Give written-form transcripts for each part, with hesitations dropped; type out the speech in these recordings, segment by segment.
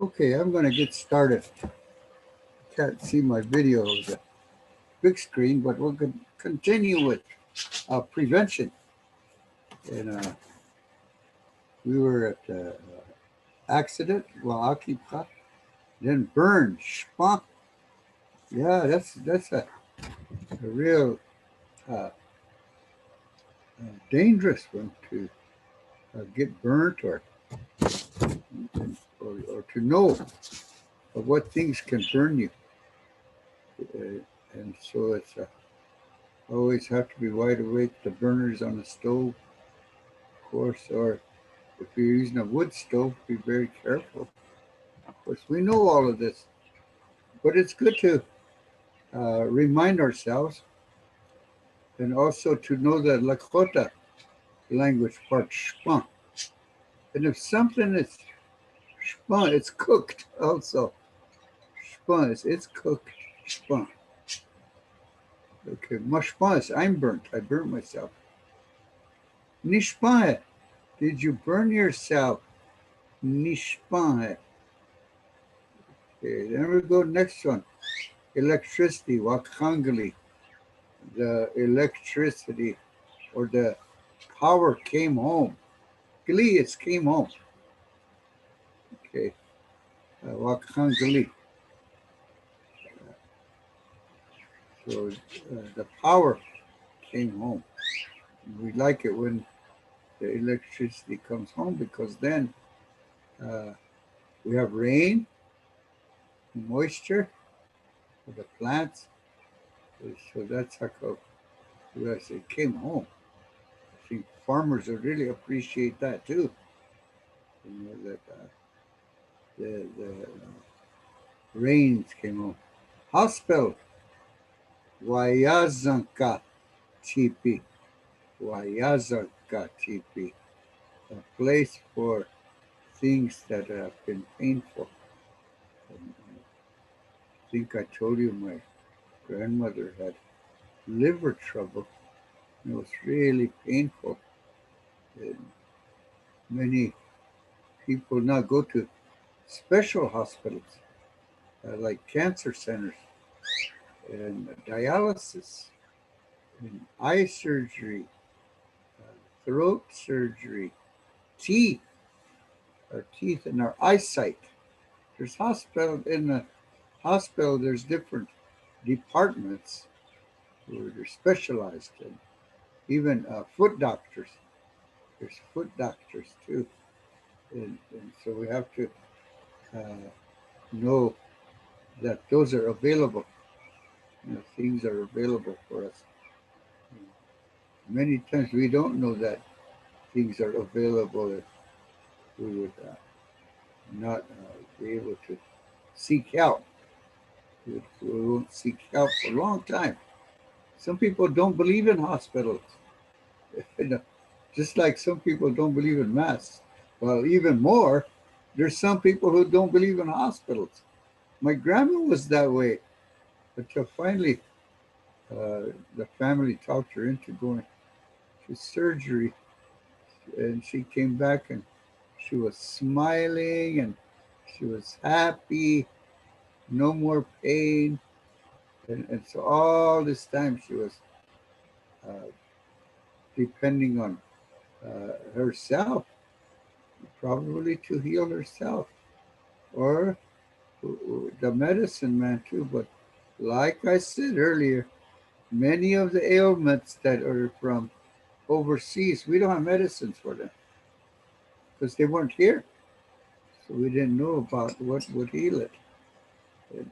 Okay, I'm going to get started. Can't see my video of the big screen, but we're going to continue with prevention. And we were at accident, Wa'akipka, then burn, shpa. Yeah, that's a real uh, dangerous one to get burnt or to know of what things can burn you. And so it's always have to be wide awake. The burners on the stove, of course, or if you're using a wood stove, be very careful. Of course, we know all of this, but it's good to remind ourselves and also to know the Lakota language part, shpa. And if something is shpa, it's cooked also. Shpa is it's cooked. Shpa. Okay, mashpa is I'm burnt. I burnt myself. Nishpa, did you burn yourself? Nishpa. Okay, then we go next one. Electricity, wakangali. The electricity or the power came home. Gali, it's came home. Okay, wakangali. So the power came home. We like it when the electricity comes home because then uh, we have rain, moisture for the plants. So that's how come yes, it came home. I think farmers would really appreciate that too. You know that the rains came home. Hospital, Wayazanka TP, Wayazanka TP, a place for things that have been painful. And I think I told you my grandmother had liver trouble. It was really painful. And many people now go to special hospitals like cancer centers and dialysis and eye surgery, throat surgery, teeth, our teeth and our eyesight. There's hospital in the hospital. There's different departments where they're specialized in. Even foot doctors. There's foot doctors too, and so we have to uh, know that those are available. You know, things are available for us. Many times we don't know that things are available if we would not be able to seek help. We won't seek help for a long time. Some people don't believe in hospitals. You know, just like some people don't believe in masks. Well, even more, there's some people who don't believe in hospitals. My grandma was that way until finally the family talked her into going to surgery, and she came back and she was smiling and she was happy, no more pain, and so all this time she was uh, depending on herself, probably to heal herself, or the medicine man too. But like I said earlier, many of the ailments that are from overseas, we don't have medicines for them because they weren't here. So we didn't know about what would heal it.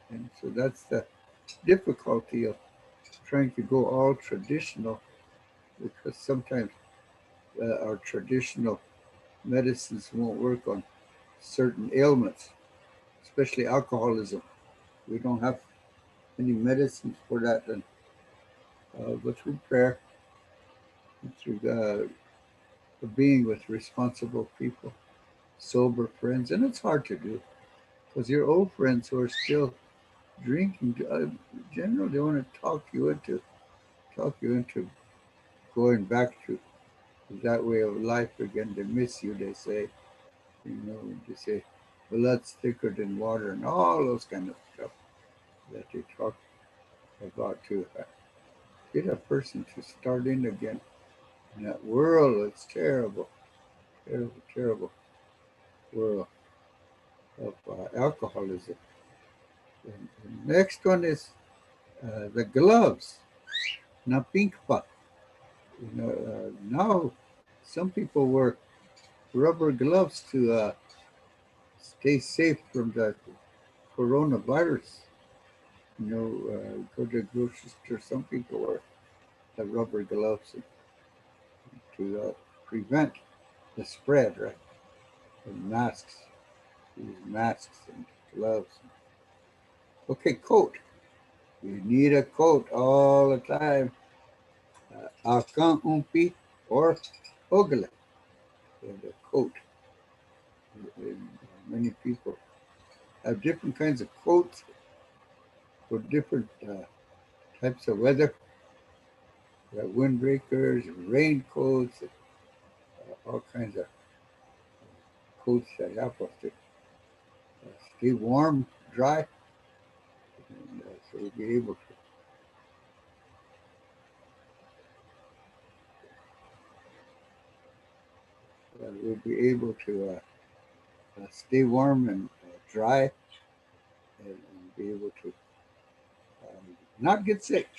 And so that's the difficulty of trying to go all traditional because sometimes our traditional medicines won't work on certain ailments, especially alcoholism. We don't have any medicines for that, and but through prayer, and through being with responsible people, sober friends, and it's hard to do because your old friends who are still drinking, generally they want to talk you into going back to that way of life again. They miss you, they say, you know, they say blood's thicker than water, and all those kind of stuff that they talk about to get a person to start in again in that world. It's terrible, terrible, terrible world of alcoholism. And the next one is the gloves, na pink pa. Now some people wear rubber gloves to stay safe from the coronavirus. Go to the grocery store. Some people wear the rubber gloves to prevent the spread, right? And masks, use masks and gloves. Okay, coat. You need a coat all the time. Akan umpi or ogle, and a coat. And many people have different kinds of coats for different types of weather. Windbreakers, raincoats, all kinds of coats that help us to stay warm, dry, and so we'll be able to stay warm and dry, and be able to not get sick,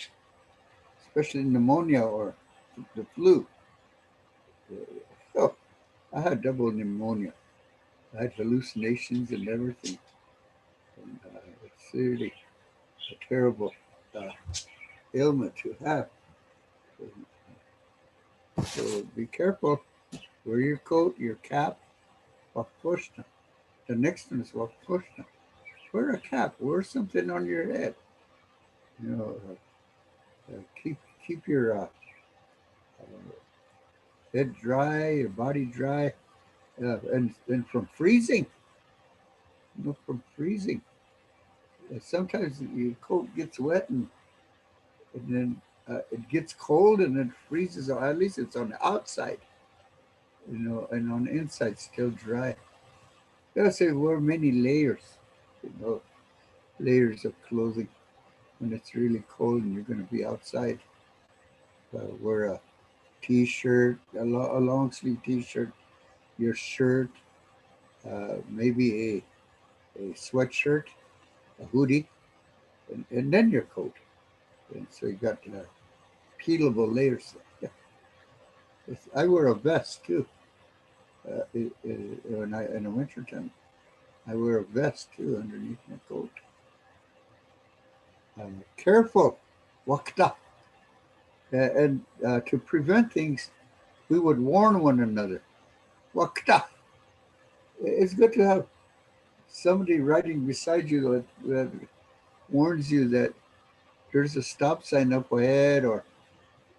especially pneumonia or the flu. Oh, I had double pneumonia. I had hallucinations and everything. And it's really a terrible uh, ailment to have. So be careful. Wear your coat, your cap, wapushna. The next one is wapushna. Wear a cap. Wear something on your head. You know, keep your head dry, your body dry, and from freezing. From freezing. Sometimes your coat gets wet and then it gets cold and it freezes. Or at least it's on the outside, and on the inside still dry. They say wear many layers, you know, layers of clothing when it's really cold and you're going to be outside. Wear a t-shirt, a long sleeve t-shirt, your shirt, maybe a sweatshirt, a hoodie, and then your coat. And so you got peelable layers. Yeah. I wear a vest too. In the wintertime, I wear a vest too underneath my coat. Careful, wakta. And to prevent things, we would warn one another. Wakta. It's good to have somebody riding beside you that warns you that there's a stop sign up ahead, or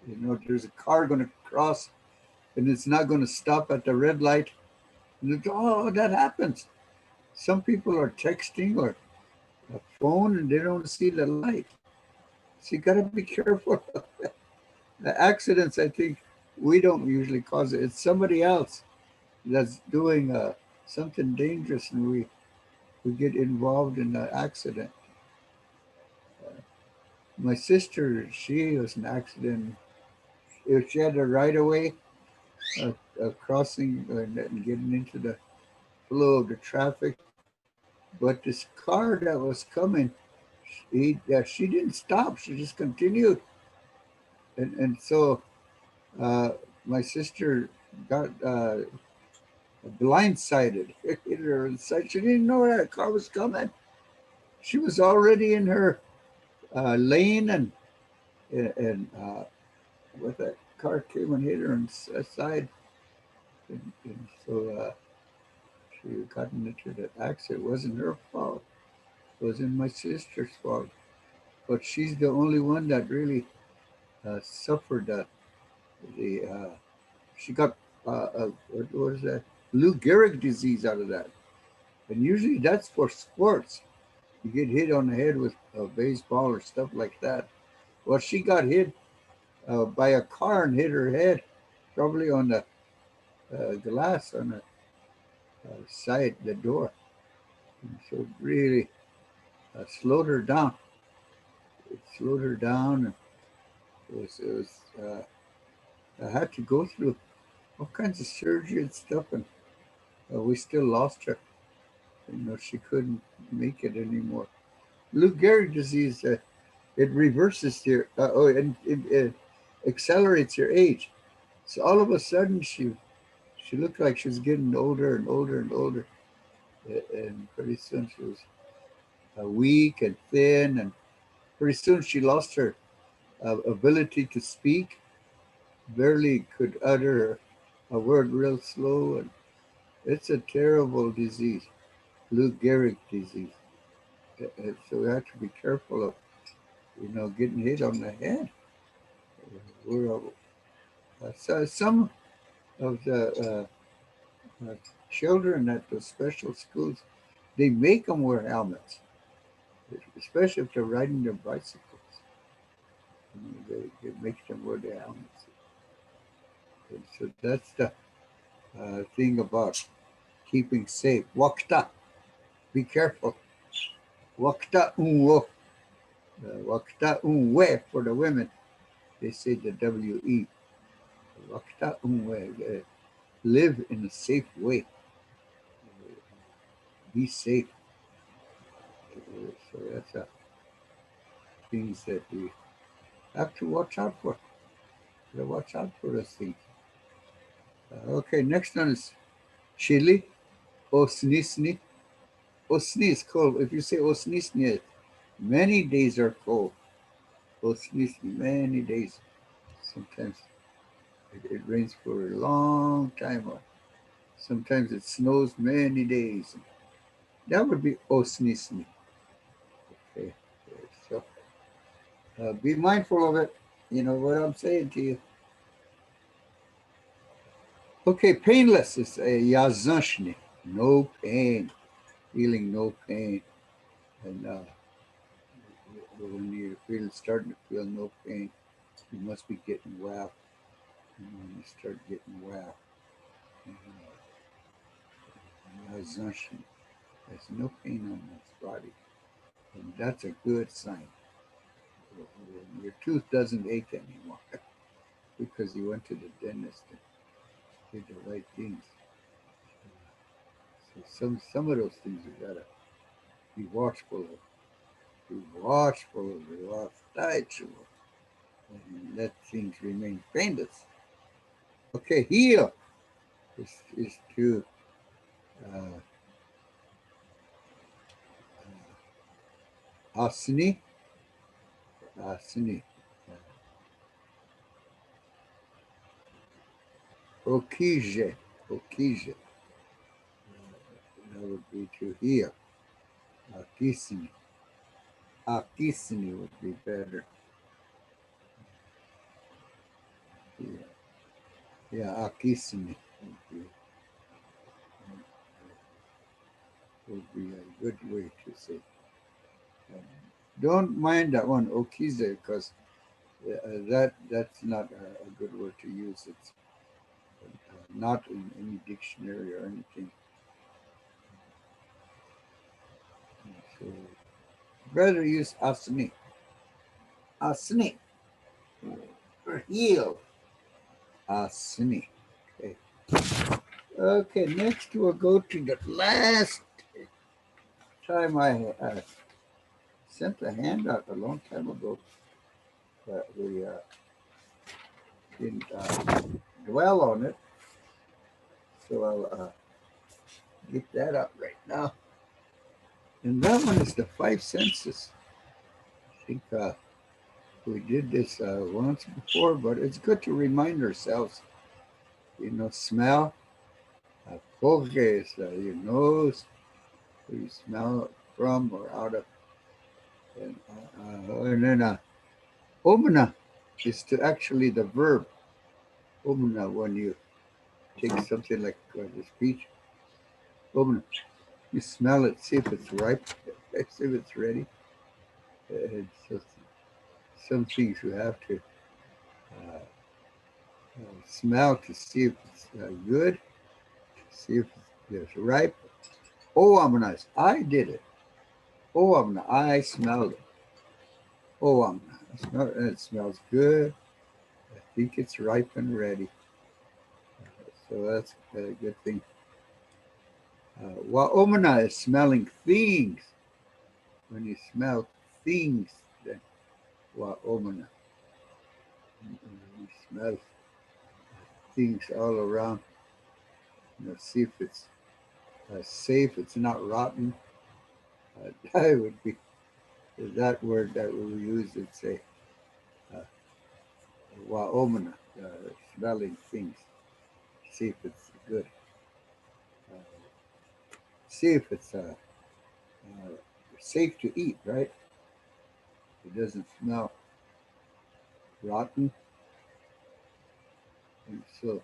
there's a car going to cross and it's not going to stop at the red light. And oh, that happens. Some people are texting or a phone and they don't see the light. So you got to be careful. The accidents, I think, we don't usually cause it. It's somebody else that's doing something dangerous, and we get involved in the accident. My sister, she was an accident. If she had a right of way, crossing and getting into the flow of the traffic, but this car that was coming, she didn't stop. She just continued, and so uh, my sister got blindsided. Hit her inside. She didn't know that car was coming. She was already in her lane, and with that car came and hit her on the side, and so she got into that accident. It wasn't her fault. It was my sister's fault. But she's the only one that really suffered the she got what was that, Lou Gehrig disease out of that. And usually that's for sports. You get hit on the head with a baseball or stuff like that. Well, she got hit by a car and hit her head, probably on the glass on the side, the door. And so it really slowed her down. It slowed her down. And I had to go through all kinds of surgery and stuff, and we still lost her. She couldn't make it anymore. Lou Gehrig disease, it reverses and it accelerates your age. So all of a sudden, she looked like she was getting older and older and older, and pretty soon she was weak and thin, and pretty soon she lost her ability to speak, barely could utter a word real slow, and it's a terrible disease, Lou Gehrig disease. So we have to be careful of, getting hit on the head. We're, so some of the children at the special schools, they make them wear helmets, especially if they're riding their bicycles. They make them wear the helmets. And so that's the thing about keeping safe. Wakta, be careful. Wakta unwo. Wakta unwe for the women. They say the W-E. Wakta unwe. Live in a safe way. Be safe. So that's things that we have to watch out for. Watch out for those things. Okay, next one is Chile. Osnisni. Osni is cold. If you say Osnisni, many days are cold. Osnisni, many days. Sometimes it rains for a long time, or sometimes it snows many days. That would be Osnisni. Okay, so be mindful of it. You know what I'm saying to you. Okay, painless is a yazanshni, no pain, feeling no pain. And when you're starting to feel no pain, you must be getting well. And when you start getting well, yazanshni, there's no pain on this body. And that's a good sign. Your tooth doesn't ache anymore because you went to the dentist and did the right things. So some of those things you gotta be watchful of. Be watchful of the lost and let things remain painless. Okay, heal is to uh, asini, asini, okije, okije. That would be to heal. Akisini, akisini would be better. Yeah, yeah, akisini would be a good way to say. Um, don't mind that one, okize, because that's not a good word to use. It's not in any dictionary or anything. So better use asni. Asni. Or heal. Asni. Okay. Okay, next we'll go to the last time I sent a handout a long time ago that we didn't dwell on it. So I'll get that up right now. And that one is the five senses. I think we did this once before, but it's good to remind ourselves. Smell. Poke is your nose, where you smell from or out of. And then omna is to actually the verb. Omna, when you take something like this peach. Omna, you smell it, see if it's ripe, see if it's ready. It's just some things you have to smell to see if it's good, see if it's ripe, Oh, I'm nice. I did it. Oh, I smelled it. Oh, I smell it, and it smells good. I think it's ripe and ready. So that's a good thing. Wa'omana is smelling things. When you smell things, then wa'omana. You smell things all around. See if it's safe, it's not rotten. That would be that word that we use. It's a uh, wa'omana, smelling things. See if it's good. Uh, see if it's safe to eat, right? It doesn't smell rotten. And so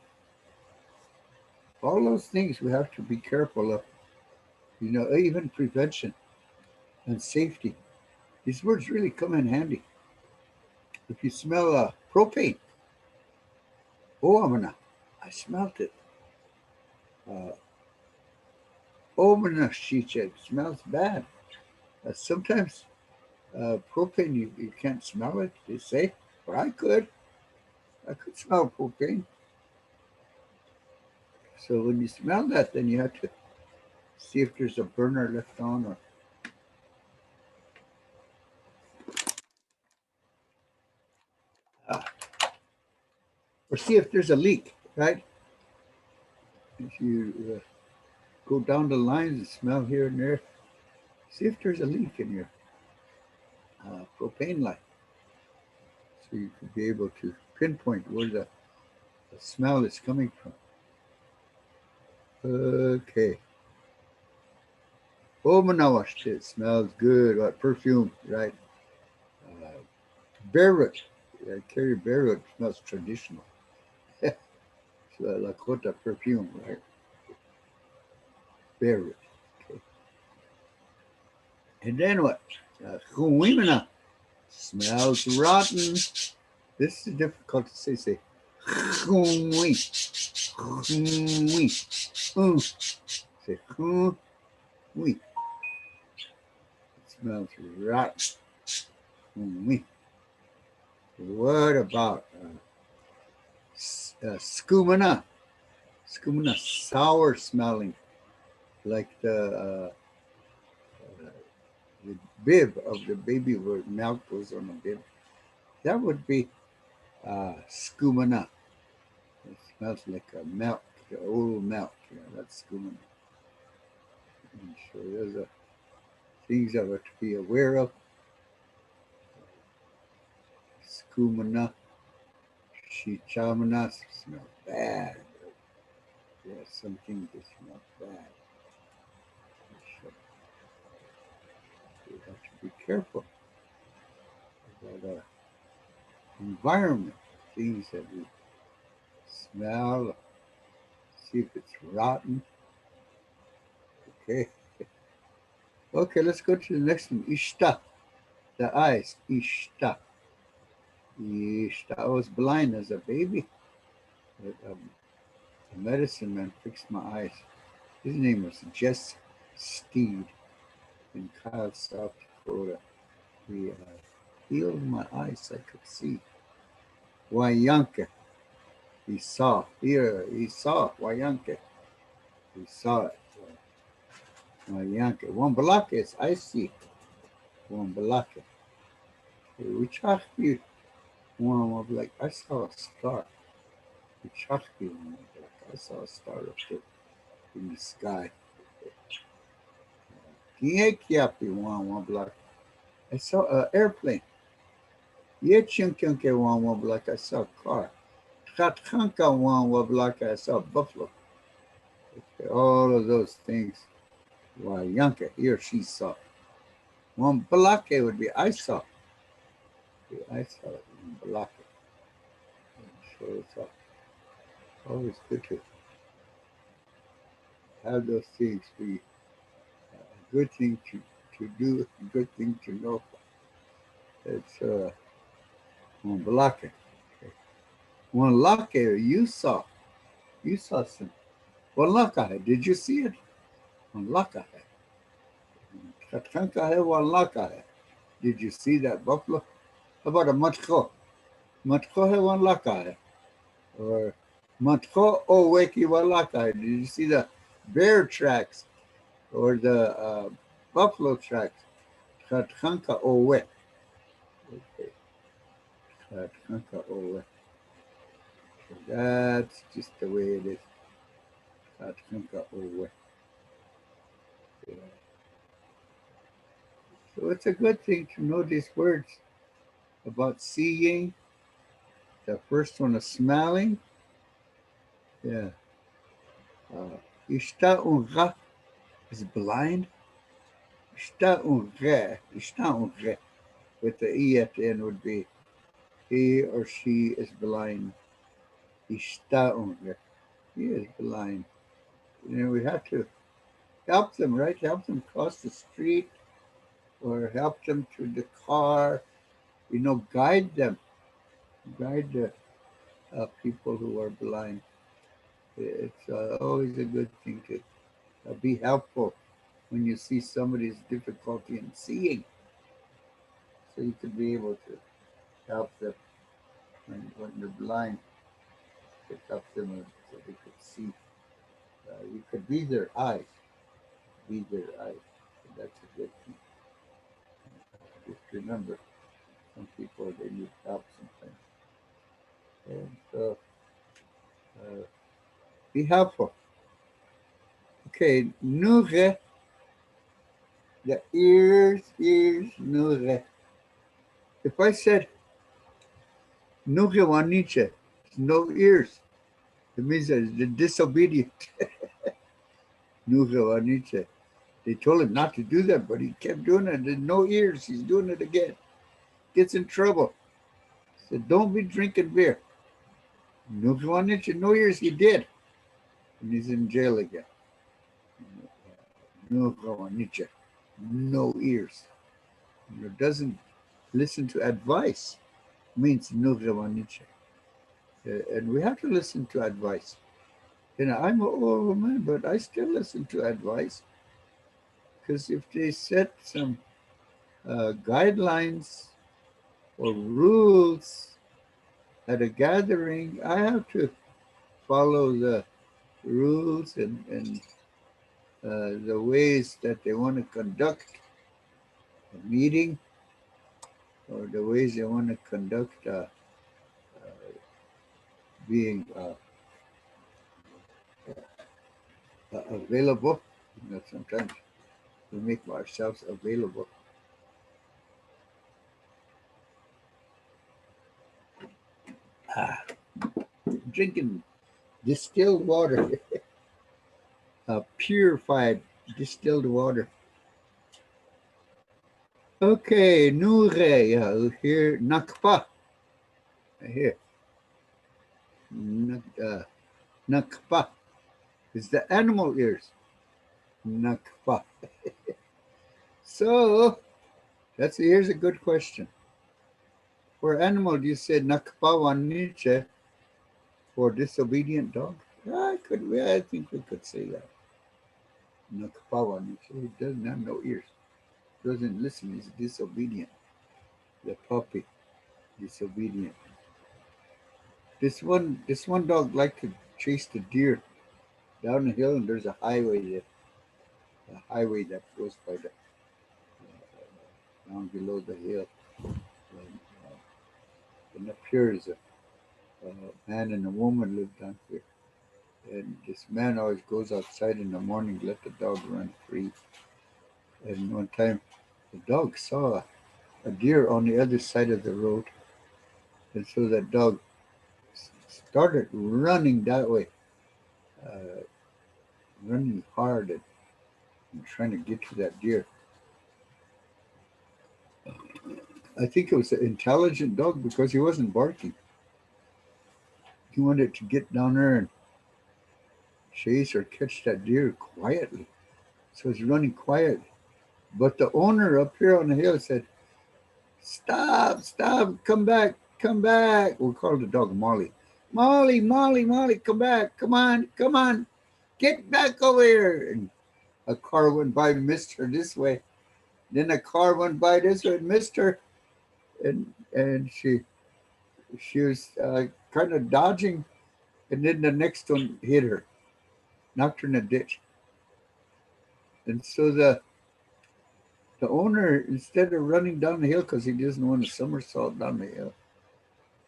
all those things we have to be careful of, even prevention and safety. These words really come in handy. If you smell propane, oh, I smelt it. Uh, Omana, she said, smells bad. Sometimes propane, you can't smell it, they say. But I could. I could smell propane. So when you smell that, then you have to see if there's a burner left on uh, or see if there's a leak, right? If you go down the lines and smell here and there, see if there's a leak in your propane line. So you could be able to pinpoint where the smell is coming from. Okay. Oh, Manawash, it smells good. What perfume, right? Uh, Beirut. Carry Beirut smells traditional. It's Lakota perfume, right? Beirut. Okay. And then what? Huimina smells rotten. This is difficult to say. Say, Hui. Hui. Say, Hui. It smells rotten. Hui. What about skumana? Skumana, sour smelling, like the bib of the baby where milk goes on the bib. That would be skumana. It smells like milk, the old milk. Yeah, that's skumana. And so those are things that are to be aware of. Skumana, shichamana smell bad. Yeah, some things that smell bad. So we have to be careful about our environment, things that we smell, see if it's rotten. Okay. Okay, let's go to the next one. Ishta, the eyes. Ishta. Ishta. I was blind as a baby. But, the medicine man fixed my eyes. His name was Jess Steed in Kyle, South Dakota. He healed my eyes. I could see. Wayanka. He saw. Here, he saw Wayanka. He saw it. Wayanka. Wambalaka is I see. Wambalaka. Which you one of like I saw a star. Which you like I saw a star up there in the sky. Kiapi one block. I saw an airplane. Yechunkunke one block. I saw a car. Katkanka one block. I saw a buffalo. Okay, all of those things. Why Yanka, he or she saw. One block would be I saw. I saw it. One block. So it's always good to have those things be a good thing to do, a good thing to know. It's one block. Okay. One lake you saw some. One lake, did you see it? on laka hai. Katkanka hai wan laka hai. Did you see that buffalo? How about a matko? Matko hai wan laka hai. Or matko o weki wan laka hai. Did you see the bear tracks or the buffalo tracks? Katkanka o we. Okay. Katkanka o we. So that's just the way it is. Katkanka o we. Yeah. So it's a good thing to know these words about seeing. The first one is smelling. Yeah. Ishta unga is blind. Ishta unga with the E at the end would be he or she is blind. Ishta unga. He is blind. You know, we have to help them, right? Help them cross the street or help them to the car. You know, guide them. Guide the people who are blind. It's always a good thing to be helpful when you see somebody's difficulty in seeing, so you could be able to help them when they're blind, to help them so they could see. You could be their eyes, be their eyes. So that's a good thing. Just remember, some people they need help sometimes, and so uh, be helpful. Okay, nure, the ears, nure. If I said nure waniche, no ears, it means that they're disobedient. Nure waniche. They told him not to do that, but he kept doing it. There's no ears. He's doing it again. Gets in trouble. Said, don't be drinking beer. No no ears. He did. And he's in jail again. No no ears. Doesn't listen to advice. Means no and we have to listen to advice. I'm an old man, but I still listen to advice. Because if they set some guidelines or rules at a gathering, I have to follow the rules and the ways that they want to conduct a meeting or the ways they want to conduct being available. Sometimes we make ourselves available. Drinking distilled water, purified distilled water. Okay, Nure, here, Nakpa. Here, Nakpa is the animal ears. Nakpa. So, here's a good question. For animal, you said Nakpa Waniche for disobedient dog? I think we could say that. Nakpa Waniche. He doesn't have no ears. Doesn't listen. He's disobedient. The puppy, disobedient. This one dog liked to chase the deer down the hill, and there's a highway that goes by the down below the hill. And up here is a man and a woman live down here. And this man always goes outside in the morning, let the dog run free. And one time, the dog saw a deer on the other side of the road, and so that dog started running that way, uh, running hard and trying to get to that deer. I think it was an intelligent dog because he wasn't barking. He wanted to get down there and chase or catch that deer quietly. So he's running quietly. But the owner up here on the hill said, stop, come back, come back. We'll call the dog Molly. Molly, come back, come on, get back over here. And a car went by and missed her this way. Then a car went by this way and missed her, and she was kind of dodging, and then the next one hit her, knocked her in a ditch. And so the owner, instead of running down the hill because he doesn't want to somersault down the hill,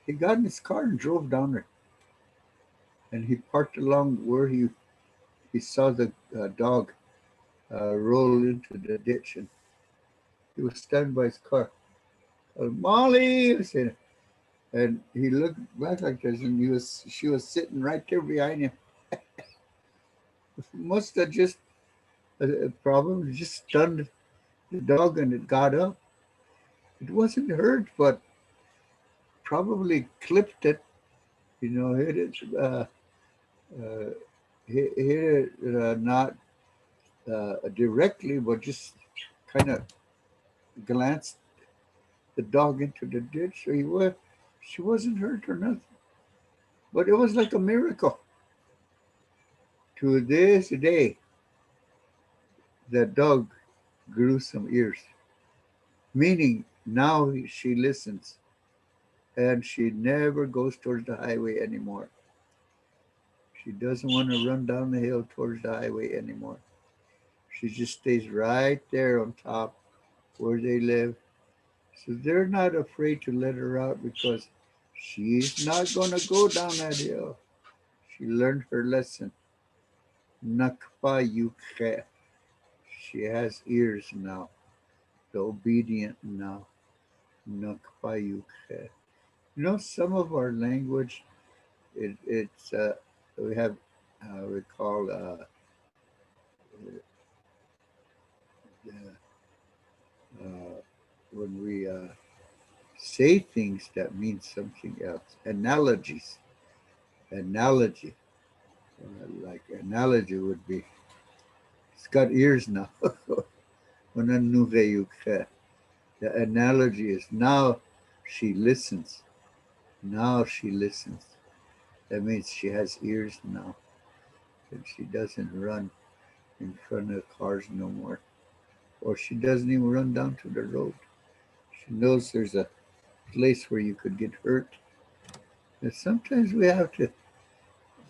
he got in his car and drove down there. And he parked along where he saw the dog roll into the ditch, and he was standing by his car. Molly, I said, and he looked back like this, and she was sitting right there behind him. Must have just probably just stunned the dog, and it got up. It wasn't hurt, but probably clipped it. Hit it, uh, hit it not directly, but just kind of glanced the dog into the ditch. So she wasn't hurt or nothing. But it was like a miracle. To this day, that dog grew some ears, meaning now she listens and she never goes towards the highway anymore. She doesn't want to run down the hill towards the highway anymore. She just stays right there on top where they live. So they're not afraid to let her out because she's not going to go down that hill. She learned her lesson. Nakpa yukhe. She has ears now. The obedient now. Nakpa yukhe. Some of our language, it's we have we call uh, when we say things that mean something else. Analogies. Analogy. Like analogy would be, it's got ears now. The analogy is now she listens. Now she listens. That means she has ears now. And she doesn't run in front of cars no more. Or she doesn't even run down to the road. She knows there's a place where you could get hurt. And sometimes we have to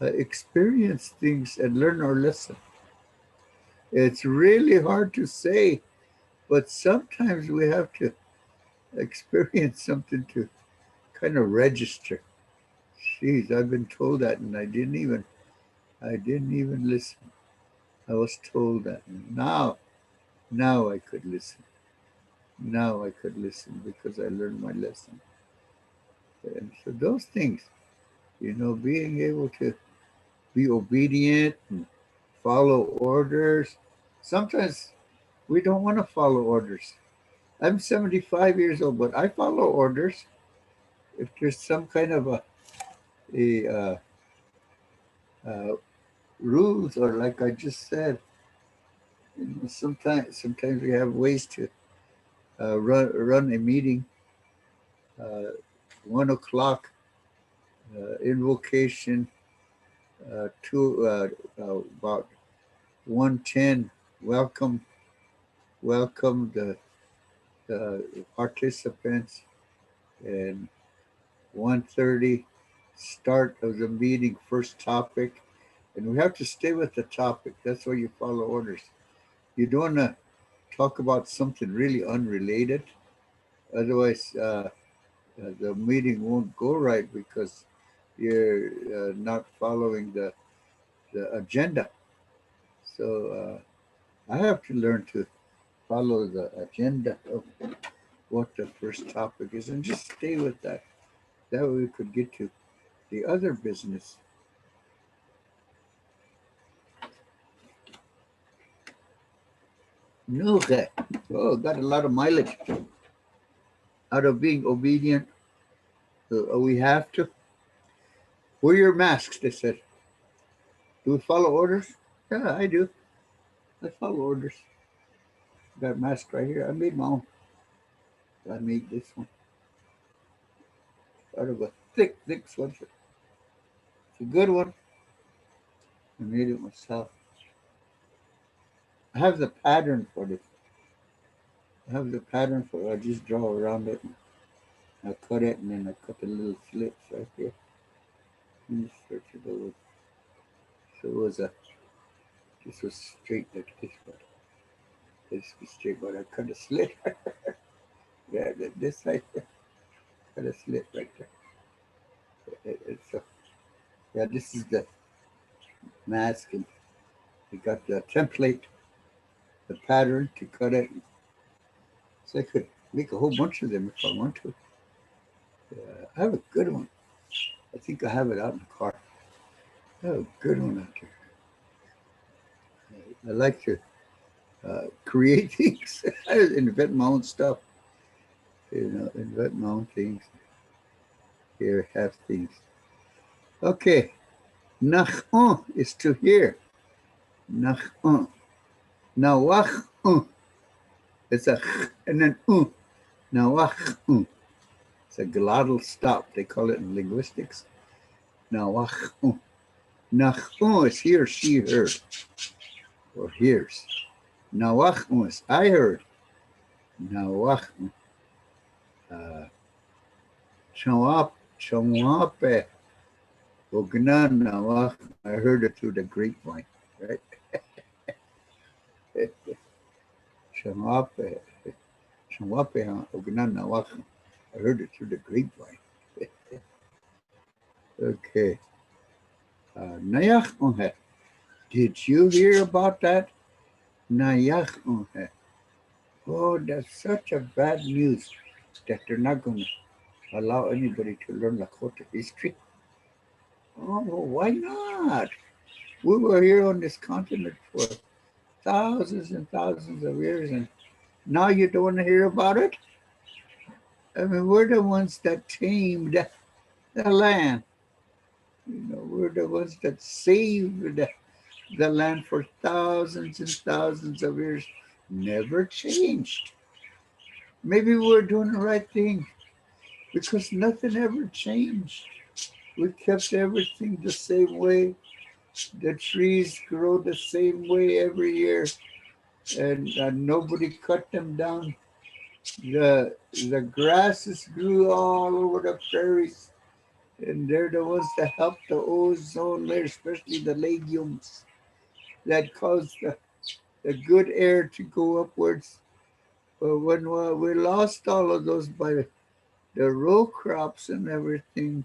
experience things and learn our lesson. It's really hard to say, but sometimes we have to experience something to kind of register. Jeez, I've been told that, and I didn't even listen. I was told that. Now I could listen. Now I could listen because I learned my lesson. And so those things, being able to be obedient and follow orders. Sometimes we don't want to follow orders. I'm 75 years old, but I follow orders. If there's some kind of a rules, or like I just said, sometimes we have ways to run a meeting. 1 o'clock invocation, to about 1:10. Welcome the participants, and 1:30 start of the meeting, first topic, and we have to stay with the topic. That's why you follow orders. You don't want to talk about something really unrelated, otherwise the meeting won't go right because you're not following the agenda. So I have to learn to follow the agenda of what the first topic is and just stay with that. That way we could get to the other business. No, oh, got a lot of mileage out of being obedient. We have to wear your masks, they said. Do we follow orders? Yeah, I do. I follow orders. Got a mask right here. I made my own. I made this one out of a thick sweatshirt. It's a good one. I made it myself. I have the pattern for this. I have the pattern for it. I just draw around it. And I cut it, and then I cut the little slits right there. Let me stretch it over. So it was this was straight like this, but this was straight, but I cut a slit. Yeah, this side, cut a slit right there. So yeah, this is the mask, and we got the template, the pattern to cut it. So I could make a whole bunch of them if I want to. I have a good one. I think I have it out in the car. I have a good one out there. I like to create things. I invent my own stuff. Invent my own things. Here, have things. Okay. Nach is to hear. Nach Nawach it's a and then Nawach It's a glottal stop. They call it in linguistics. Nawach Nach is he or she heard or hears. Nawach is I heard. Nawach Chawape Ogna Nawach. I heard it through the grapevine, right? Chawape Ogna Nawach. I heard it through the grapevine. Okay. Nayach onhe. Did you hear about that? Nayach onhe. Oh, that's such a bad news that they're not going to allow anybody to learn Lakota history. Oh, well, why not? We were here on this continent for thousands and thousands of years, and now you don't want to hear about it? I mean, we're the ones that tamed the land. We're the ones that saved the land for thousands and thousands of years. Never changed. Maybe we're doing the right thing because nothing ever changed. We kept everything the same way. The trees grow the same way every year, and nobody cut them down. The grasses grew all over the prairies, and they're the ones that help the ozone layer, especially the legumes that cause the good air to go upwards. But when we lost all of those by the row crops and everything,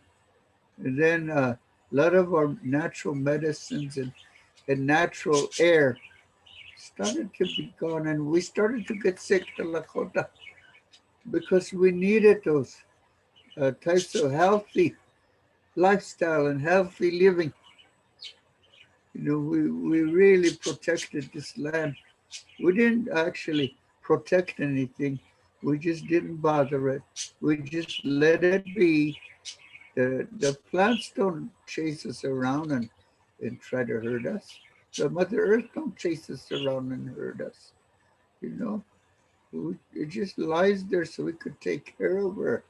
and then a lot of our natural medicines and natural air started to be gone, and we started to get sick, the Lakota, because we needed those types of healthy lifestyle and healthy living. We really protected this land. We didn't actually protect anything. We just didn't bother it. We just let it be. The plants don't chase us around and try to hurt us. The Mother Earth don't chase us around and hurt us. You know, it just lies there so we could take care of her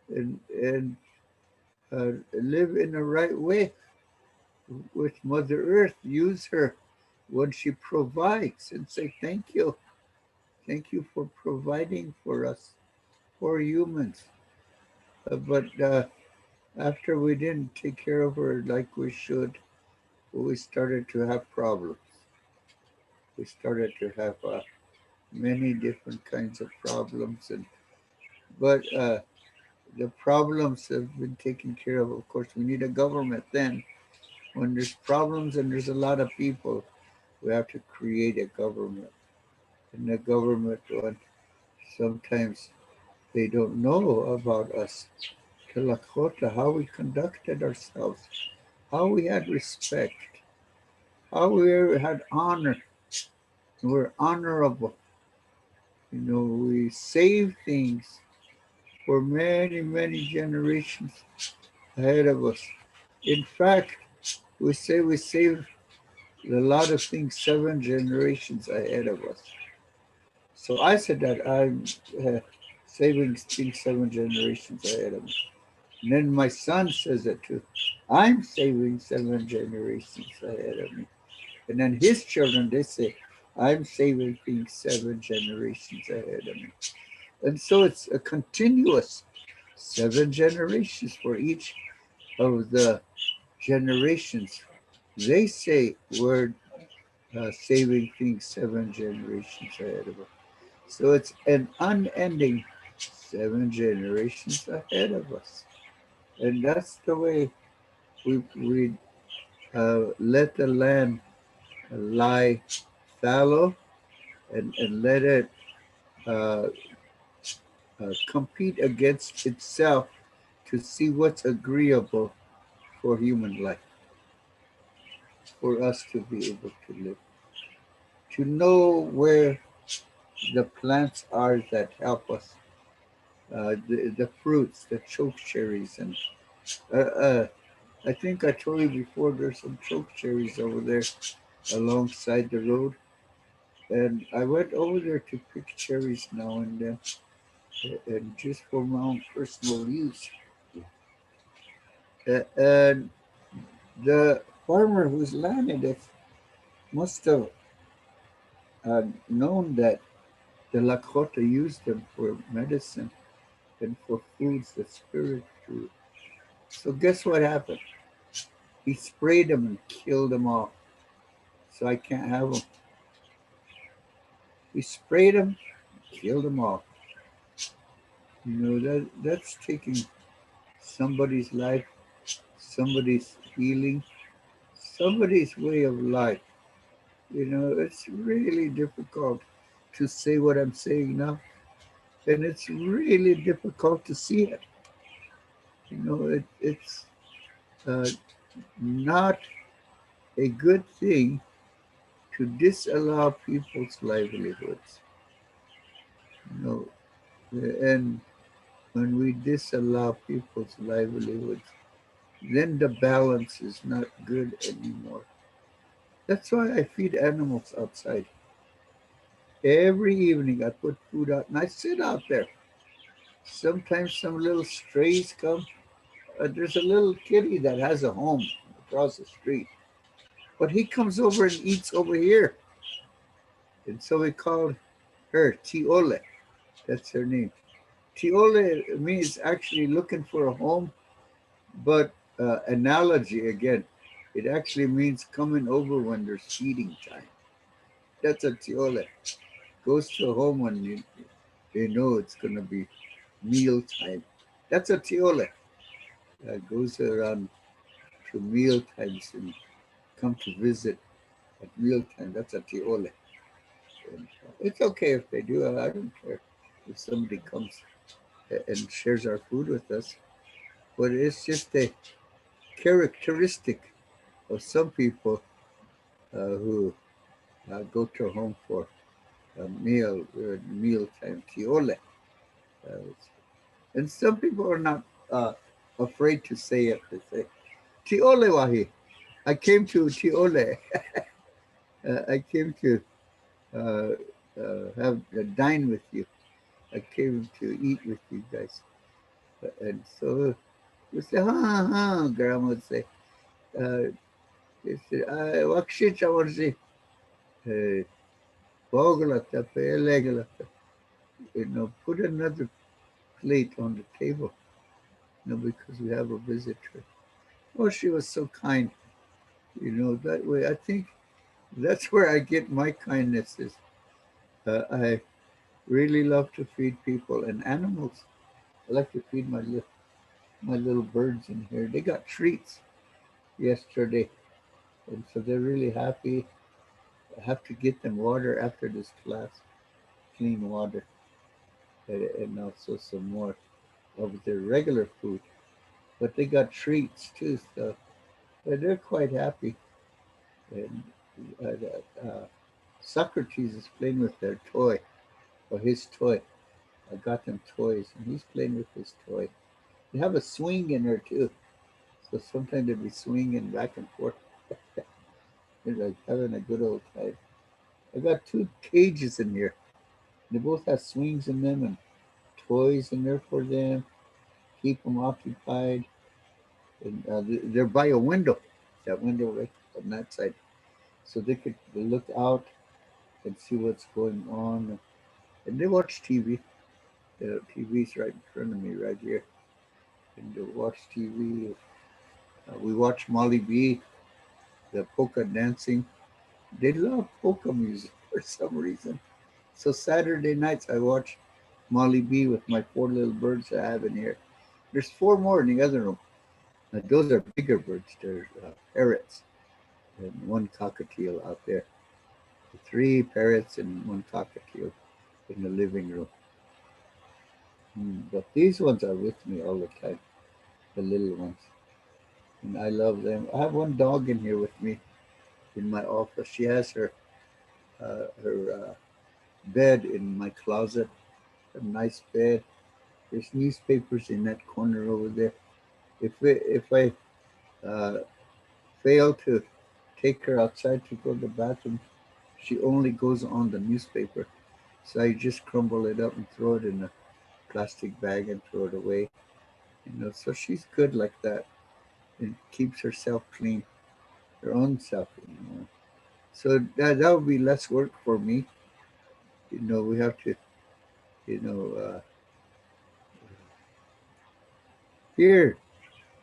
and live in the right way with Mother Earth. Use her when she provides and say thank you. Thank you for providing for us, for humans. But after we didn't take care of her like we should, we started to have problems. We started to have many different kinds of problems, but the problems have been taken care of. Of course, we need a government then. When there's problems and there's a lot of people, we have to create a government. And the government one, sometimes they don't know about us. The Lakota, how we conducted ourselves, how we had respect, how we had honor. We're honorable. We saved things for many, many generations ahead of us. In fact, we say we saved a lot of things 7 generations ahead of us. So I said that I'm saving things 7 generations ahead of me. And then my son says it too. I'm saving 7 generations ahead of me. And then his children, they say, I'm saving things 7 generations ahead of me. And so it's a continuous 7 generations for each of the generations. They say we're saving things 7 generations ahead of us. So it's an unending 7 generations ahead of us. And that's the way we let the land lie fallow and let it uh, compete against itself to see what's agreeable for human life, for us to be able to live, to know where the plants are that help us, the fruits, the choke cherries, and I think I told you before. There's some choke cherries over there alongside the road, and I went over there to pick cherries now and then, and just for my own personal use. And the farmer who's landed it must have known that the Lakota used them for medicine and for foods that spirit food. So guess what happened? He sprayed them and killed them all. So I can't have them. He sprayed them, killed them all. You know that's taking somebody's life, somebody's healing, somebody's way of life. You know, it's really difficult to say what I'm saying now, and it's really difficult to see it. You know, it's uh, not a good thing to disallow people's livelihoods. You know, and when we disallow people's livelihoods, then the balance is not good anymore. That's why I feed animals outside. Every evening I put food out and I sit out there. Sometimes some little strays come. There's a little kitty that has a home across the street, but he comes over and eats over here. And so we called her Tiole. That's her name. Tiole means actually looking for a home, but analogy again, it actually means coming over when there's feeding time. That's a Tiole. Goes to a home when they know it's going to be meal time. That's a Tiole. Goes around to meal times and come to visit at mealtime. That's a tiole. And it's okay if they do. I don't care if somebody comes and shares our food with us. But it's just a characteristic of some people who go to home for a mealtime tiole. And some people are not uh, afraid to say it. They say, tiole wahi. I came to tiole. I came to uh, have dine with you. I came to eat with you guys. And so we say, Grandma would say, they said, Wakshich, I want to say, Bogalata, Pelegalata. Put another plate on the table, because we have a visitor. Oh, she was so kind. That way, I think that's where I get my kindnesses. I really love to feed people and animals. I like to feed my little birds in here. They got treats yesterday, and so they're really happy. I have to get them water after this class, clean water, and also some more of their regular food. But they got treats too, so they're quite happy. And Socrates is playing with their toy, or his toy. I got them toys, and he's playing with his toy. They have a swing in there too, so sometimes they'll be swinging back and forth. They're like having a good old time. I got two cages in here. They both have swings in them and toys in there for them. Keep them occupied. And they're by a window. That window right on that side, so they could look out and see what's going on. And they watch TV. The TV's right in front of me, right here. And they watch TV. We watch Molly B, the polka dancing. They love polka music for some reason. So Saturday nights I watch Molly B with my four little birds I have in here. There's four more in the other room. Those are bigger birds. They're parrots and one cockatiel out there. Three parrots and one cockatiel in the living room. But these ones are with me all the time, the little ones. And I love them. I have one dog in here with me in my office. She has her bed in my closet, a nice bed. There's newspapers in that corner over there. If I uh, fail to take her outside to go to the bathroom, she only goes on the newspaper. So I just crumble it up and throw it in a plastic bag and throw it away. So she's good like that and keeps herself clean, her own self. So that would be less work for me. We have to, you know, uh, hear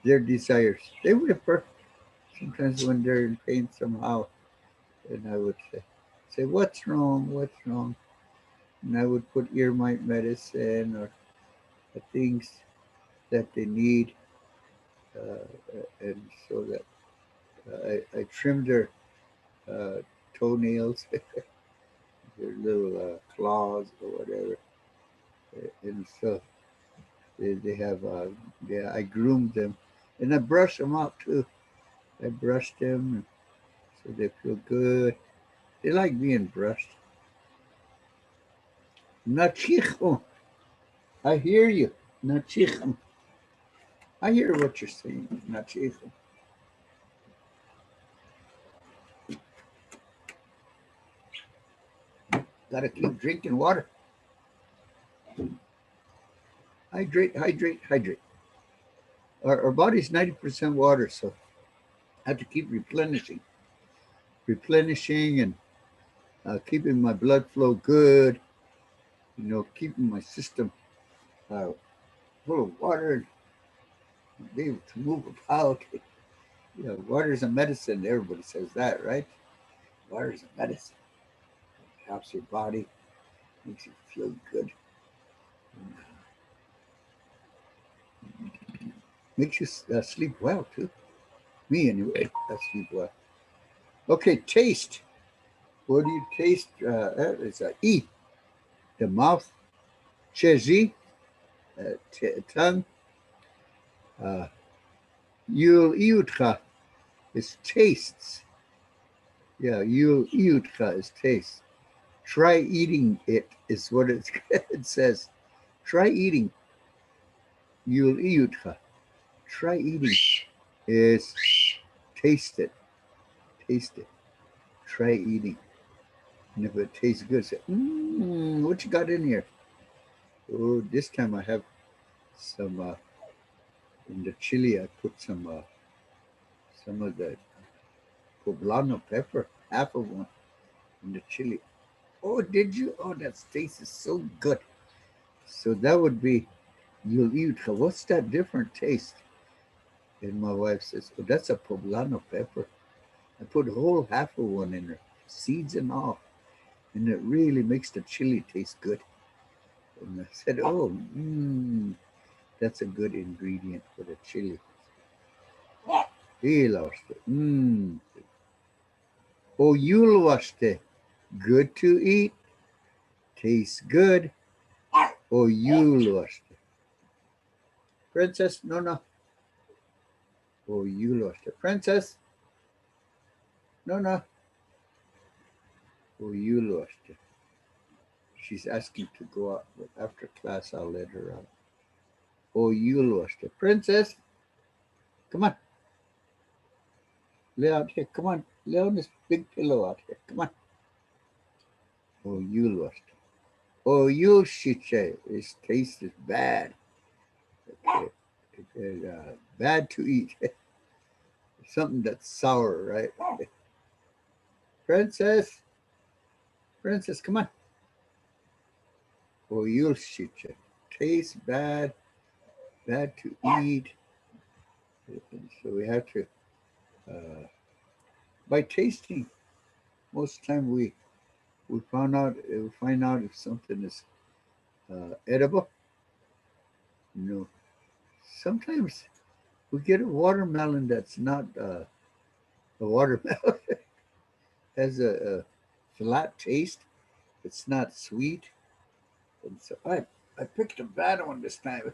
their desires. They whimper sometimes when they're in pain somehow, and I would say, "What's wrong? What's wrong?" And I would put ear mite medicine or the things that they need, and so that I trim their toenails, their little claws or whatever, and so they have, yeah, I groom them, and I brush them out too. I brush them so they feel good. They like being brushed. Nachicho, I hear you. Nachicho, I hear what you're saying. Nachicho. Gotta keep drinking water. Hydrate, hydrate, hydrate. Our body's 90% water, so I have to keep replenishing, and keeping my blood flow good. Keeping my system uh, full of water and be able to move about. Water is a medicine. Everybody says that, right? Water is a medicine. It helps your body, makes you feel good, makes you sleep well too. Me anyway, I sleep well. Okay, taste. What do you taste? It's a E, the mouth, chezi, tongue. Uh, Yul iutcha is tastes. Yeah, yul iutcha is taste. Try eating it is what it says. Try eating yul iutcha. Try eating is taste it. Taste it. Try eating. And if it tastes good, say, what you got in here? Oh, this time I have some, in the chili, I put some of the poblano pepper, half of one in the chili. Oh, did you? Oh, that tastes so good. So that would be you'll eat. What's that different taste? And my wife says, oh, that's a poblano pepper. I put a whole half of one in there, seeds and all, and it really makes the chili taste good. And I said, oh, that's a good ingredient for the chili. He lost it. Oh, you lost it. Good to eat, tastes good. Oh, you lost it. Princess, no, no. Oh, you lost it. Princess, no, no. Oh, you lost it. She's asking to go out, but after class, I'll let her out. Oh, you lost it. Princess, come on. Lay out here. Come on. Lay on this big pillow out here. Come on. Oh, you lost it. Oh, you, she said. This taste is bad. Bad to eat. Something that's sour, right? Princess, Princess, come on. Or you'll shoot you. Tastes bad, bad to eat. And so we have to, uh, by tasting, most time we find out if something is edible. You know, sometimes we get a watermelon that's not a watermelon. Has a flat taste. It's not sweet. And so I picked a bad one this time.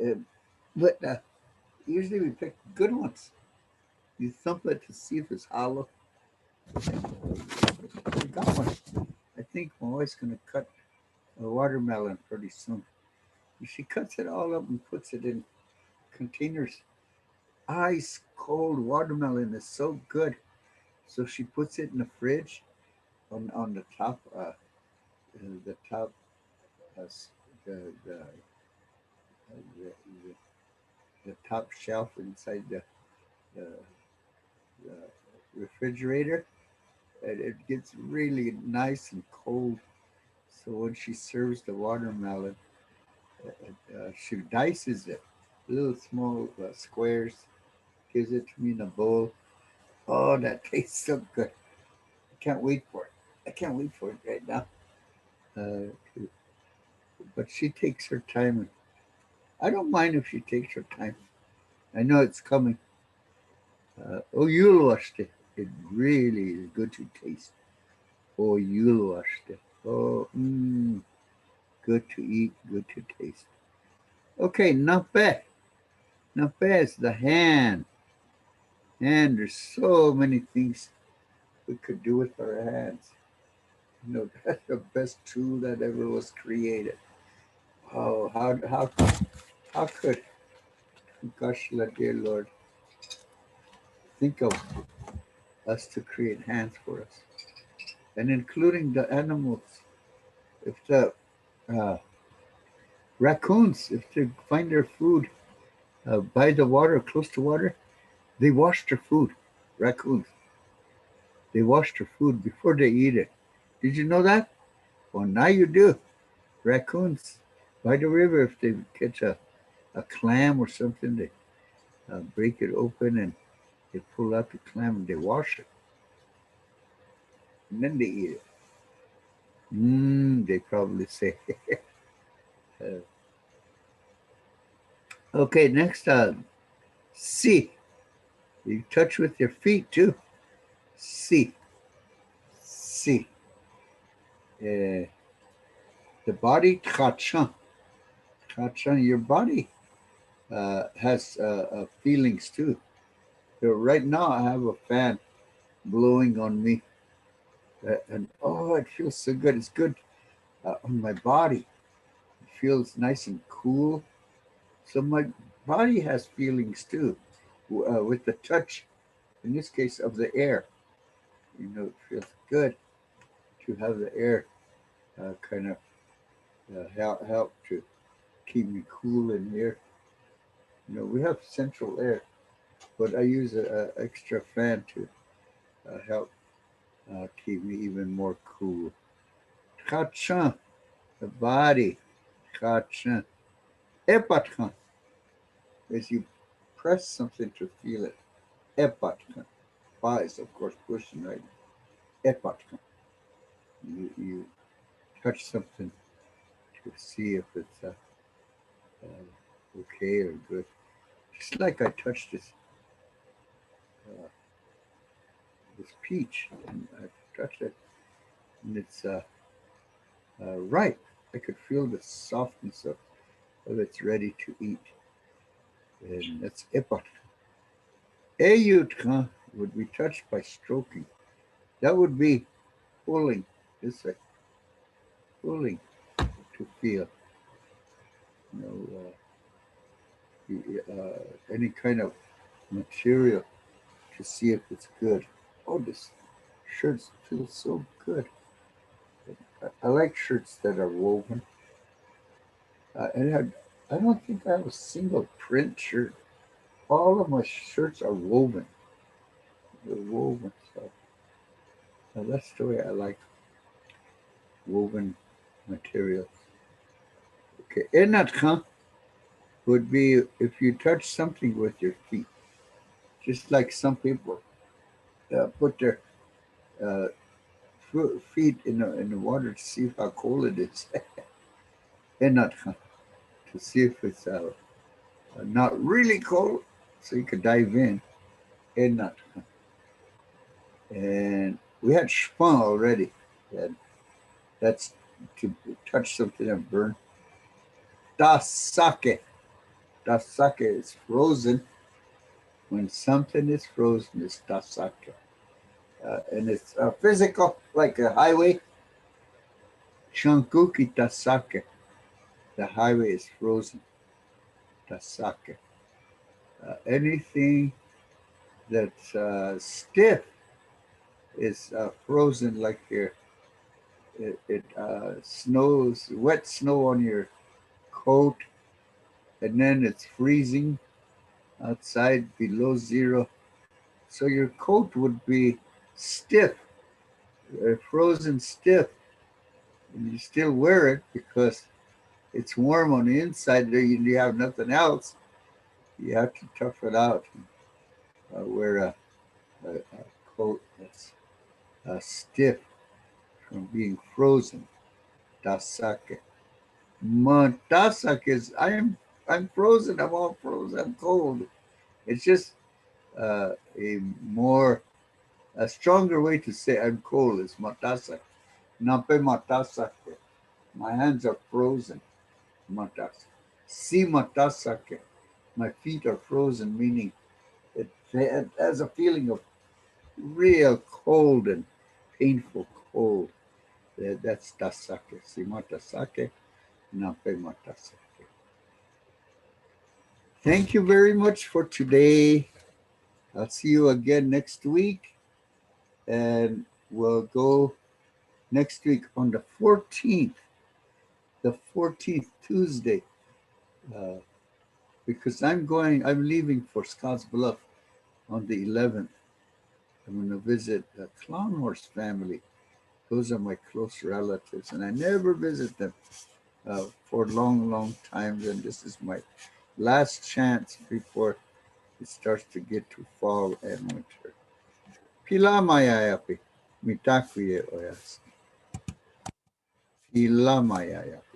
Um, but usually we pick good ones. You thump it to see if it's hollow. We got one. I think my wife's going to cut a watermelon pretty soon. She cuts it all up and puts it in containers. Ice cold watermelon is so good. So she puts it in the fridge on the top, uh, the, the, the the top shelf inside the, the refrigerator, and it gets really nice and cold. So when she serves the watermelon, she dices it, little small squares, gives it to me in a bowl. Oh, that tastes so good! I can't wait for it. I can't wait for it right now. Uh, but she takes her time, and I don't mind if she takes her time. I know it's coming. Oh, you'll watch it. It really is good to taste. Oh, you'll watch it. Oh, good to eat, good to taste. Okay, nape. Nape is the hand. And there's so many things we could do with our hands. You know, that's the best tool that ever was created. Oh, how could, gosh, dear Lord, think of us to create hands for us, and including the animals. If the uh, raccoons, if they find their food by the water, close to water, they wash their food. Raccoons, they wash their food before they eat it. Did you know that? Well, now you do. Raccoons by the river, if they catch a clam or something, they break it open and they pull out the clam and they wash it. And then they eat it. They probably say. uh, okay, next, see. You touch with your feet too. See. See. Uh, the body, tchatcha. Tchatcha, your body has feelings too. So right now I have a fan blowing on me. And oh, it feels so good. It's good on my body. It feels nice and cool. So my body has feelings too, with the touch, in this case, of the air. You know, it feels good to have the air kind of help to keep me cool in here. You know, we have central air, but I use a extra fan to help keep me even more cool. Kachan, the body. Kachan. Epatkan, is you press something to feel it. Epatkan. Pa is, of course, pushing right. Epatkan. You touch something to see if it's okay or good. Just like I touched uh, this peach, and I touched it, and it's ripe. I could feel the softness of it's ready to eat, and that's epat. Eyutka would be touched by stroking. That would be pulling. This way, pulling to feel. You know, any kind of material to see if it's good. Oh, this shirt feels so good. I like shirts that are woven. I don't think I have a single print shirt. All of my shirts are woven. They're woven. So that's the way I like. woven materials. Okay, enatcha would be if you touch something with your feet, just like some people put their uh, feet in the water to see how cold it is. Enatcha, to see if it's not really cold, so you could dive in. Enatcha. And we had shpa already. And that's to touch something and burn. Tasake. Tasake is frozen. When something is frozen, it's tasake. And it's physical, like a highway. Shankuki tasake. The highway is frozen. Tasake. Anything that's stiff is frozen, like it snows, wet snow on your coat, and then it's freezing outside below zero. So your coat would be stiff, frozen stiff, and you still wear it because it's warm on the inside. There you have nothing else. You have to tough it out and wear a coat that's stiff from being frozen. Tasake. Tasake is I'm frozen. I'm all frozen. I'm cold. It's just a more a stronger way to say I'm cold is matasa. Nape matasake. My hands are frozen. Matas. Si matasake. My feet are frozen, meaning it has a feeling of real cold and painful cold. That's tasake. Si matasake. Nape matasake. Thank you very much for today. I'll see you again next week. And we'll go next week on the 14th Tuesday, uh, because I'm leaving for Scotts Bluff on the 11th. I'm going to visit the Clown Horse family. Those are my close relatives, and I never visit them for long, long times. And this is my last chance before it starts to get to fall and winter. Pila mayayapi, mitakuye oyas. Pila mayayapi.